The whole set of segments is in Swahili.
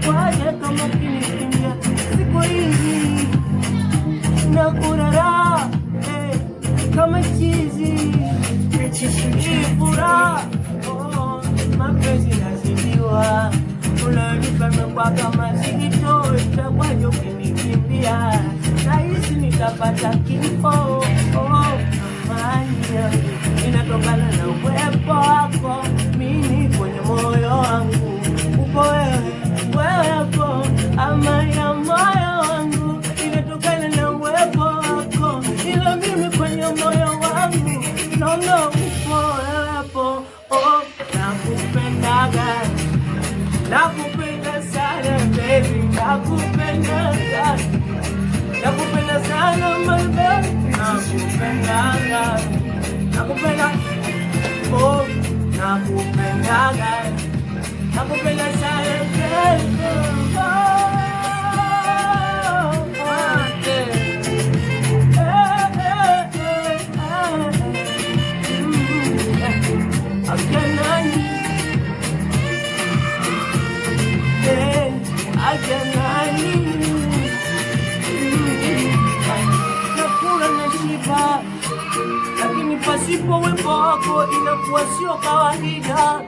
itakuwaje kama ukinikimbia siku hizi na kurara kama chizi furaha mapenzi nazidiwa unanipa mekwa kama zito itakuwaje ukinikimbia nahisi nitapata kifo amani inatokana na uwepo wako mimi kwenye moyo wangu uko wewe hapo amani ya moyo wangu inatokana na uwepo wako ila mimi kwenye moyo wangu naona uko wewe hapo nakupenda sana baby nakupenda sana my baby nakupenda sana nakula na shiba, lakini pasipo wepo wako inakuwa sio kawaida.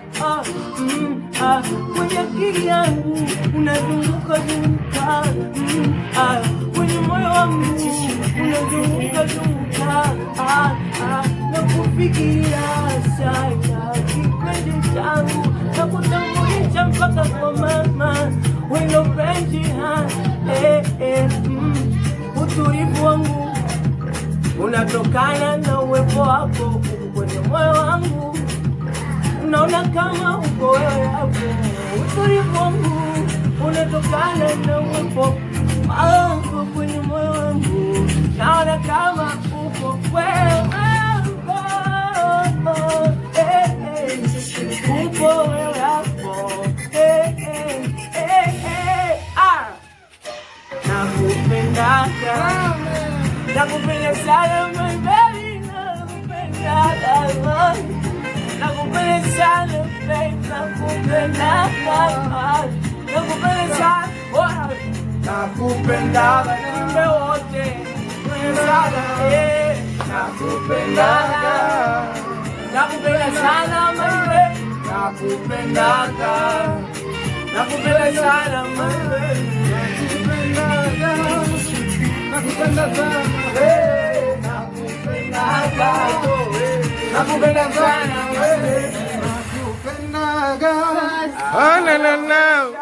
Kwenye akili yangu unazunguka kwenye moyo wangu unazunguka na kufikiria sana kipenzi changu na kutambulisha mpaka kwa mama wendo penzi utulivu wangu unatokana na uwepo wako kwenye moyo wangu naona kama uko wewe hapo utulivu wangu unatokana na uwepo wako kwenye moyo wangu naona kama uko wewe uko wewe hapo nakupenda sana my baby nakupenda sana baby nakupenda sana kimbe wote sana nakupenda sana my baby nakupenda sana my baby nakupenda sana Oh, no.